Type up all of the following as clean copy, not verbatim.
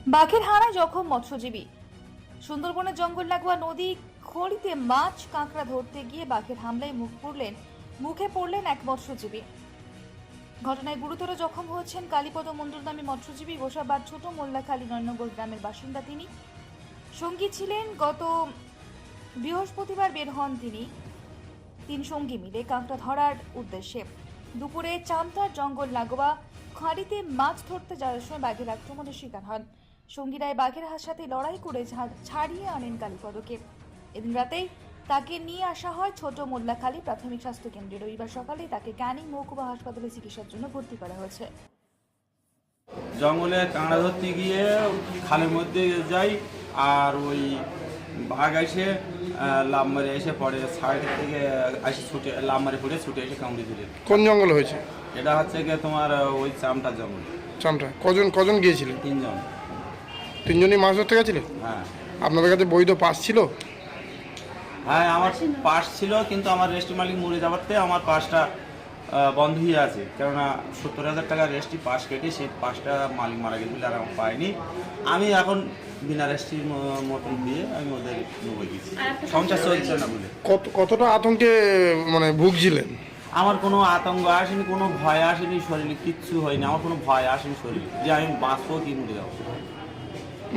বাঘের হানায় জখম মৎস্যজীবী। সুন্দরবনের জঙ্গল লাগোয়া নদী খড়িতে মাছ কাঁকড়া ধরতে গিয়ে বাঘের হামলায় মুখে পড়লেন এক মৎস্যজীবী। ঘটনায় গুরুতর জখম হয়েছেন কালীপদ মণ্ডল নামে মৎস্যজীবী। গোসাবার ছোট মোল্লাখালী নয়নগর গ্রামের বাসিন্দা তিনি। সঙ্গী ছিলেন। গত বৃহস্পতিবার বের হন তিনি তিন সঙ্গী মিলে কাঁকড়া ধরার উদ্দেশ্যে। দুপুরে চামটার জঙ্গল লাগোয়া খাঁড়িতে মাছ ধরতে যাওয়ার সময় বাঘের আক্রমণের শিকার হন। সঙ্গীরাই বাঘের সাথে লড়াই করে ছাড়িয়ে আনেন কালীপদকে। এদিন রাতেই তাকে নিয়ে আসা হয় ছোট মোল্লাখালী প্রাথমিক স্বাস্থ্য কেন্দ্রে। রবিবার সকালে তাকে ক্যানিং মহকুমা হাসপাতালে চিকিৎসার জন্য ভর্তি করা হয়েছে। জঙ্গলে কাঁকড়া ধরতে গিয়ে খালের মধ্যে যাই, আর ওই বাঘ এসে লাভ মারে এসে পড়ে, সাইড থেকে এসে ছুটে লাভ মারে পড়ে ছুটে এসে কামড়ে দিলে। কোন জঙ্গল হয়েছে? এটা হচ্ছে গিয়ে তোমার ওই চামটার জঙ্গল। চামটা কজন গিয়েছিলেন? তিনজন। তিনজনই মাছ ধরতে গেছিলেন? হ্যাঁ। আপনাদের কাছে বৈধ পাস ছিল? হ্যাঁ, আমার পাস ছিল, কিন্তু আমার রেস্টি মালিক মরে যাওয়াতে আমার পাসটা বন্ধ হয়ে আছে। কেননা 70,000 টাকা রেস্টি পাস কেটে সেই পাসটা মালিক মারা গেছে বলে আর আমার পাইনি। আমি এখন বিনা রেস্টির মতন দিয়ে আমি ওদের নেবো গেছি, সংসার চলছে না বলে। কতটা আতঙ্কে মানে ভুগছিলেন? আমার কোনো আতঙ্ক আসেনি, কোনো ভয় আসেনি শরীরে, কিচ্ছু হয়নি। আমার কোনো ভয় আসেনি শরীরে যে আমি বাঁচবো কি মরে যাবো।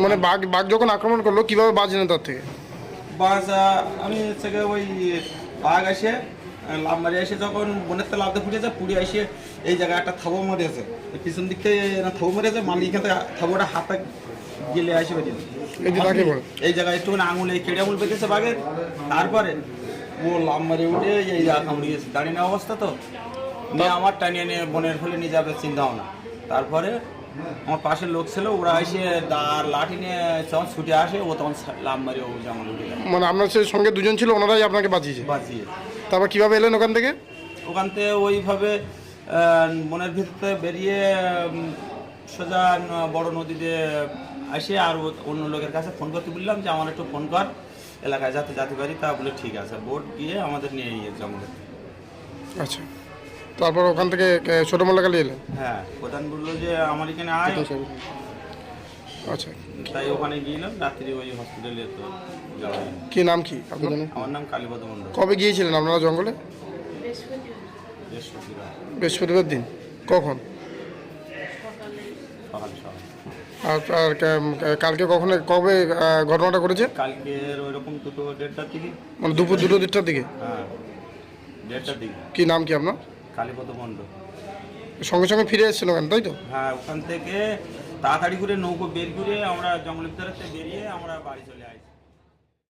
মানে বাঘ যখন আক্রমণ করলো কিভাবে বাঁচলেন তার থেকে? আমি হচ্ছে গিয়ে ওই বাঘ এসে লাভ মারি এসে যখন বনের তো লাভতে ফুটেছে, পুড়ে এসে এই জায়গায় একটা থাবো মারিয়েছে, পিছন দিক থেকে থাবো মারিয়েছে, মালিক এখান থেকে থাবোটা হাতে গেলে আসে বেরিয়েছে। এই জায়গায় একটু আঙুল এই কেড়ে আঙুল পেতেছে বাঘের। তারপরে ও লাভ মারি উঠে এই জায়গা কামড়ে গেছে। দাঁড়িয়ে নেওয়া অবস্থা তো নিয়ে আমার টানিয়ে নিয়ে বনের ফলে নিয়ে যাবে চিন্তা ভাবনা। তারপরে আমার পাশের লোক ছিল, ওরা এসে লাঠি নিয়ে যখন ছুটে আসে, ও তখন লাভ মারি ও যেমন উঠে গেল। মানে আপনার সঙ্গে দুজন ছিল, ওনারাই আপনাকে বাঁচিয়েছে? তারপর কিভাবে এলেন ওখান থেকে? ওখান থেকে ওইভাবে বনের ভিতরে বেরিয়ে সোজা বড় নদীতে আসে, আর অন্য লোকের কাছে ফোন করতে বললাম যে আমার একটু ফোন কর, এলাকায় যেতে পারি। তা বলে ঠিক আছে, বোট গিয়ে আমাদের নিয়ে গিয়েছে জঙ্গলে। আচ্ছা, তারপর ওখান থেকে ছোট মোল্লাখালী এলেন? হ্যাঁ, প্রধান বললো যে আমার এখানে আয়। আচ্ছা, তাই ওখানে গিয়েলাম। রাত্রি ওই হসপিটালে তো যাওয়া হয়নি। কি নাম কি আপনার? আমার নাম কালীপদ মণ্ডল। কবে গিয়েছিলেন আপনারা জঙ্গলে? বৃহস্পতিবার দিন। কখন? সকাল। আর কালকে কবে ঘটনাটা ঘটেছে? কালকের ওইরকম 2-1:30টার দিকে। মানে দুপুর 2-2:30টার দিকে? হ্যাঁ, 1:30টার দিকে। কি নাম কি আপনার? কালীপদ মণ্ডল। সঙ্গে সঙ্গে ফিরে এসেছিল কেন, তাই তো? হ্যাঁ, ওখান থেকে তাড়াতাড়ি করে নৌকো বের করে আমরা জঙ্গলের ভিতরে বেরিয়ে আমরা বাড়ি চলে আসি।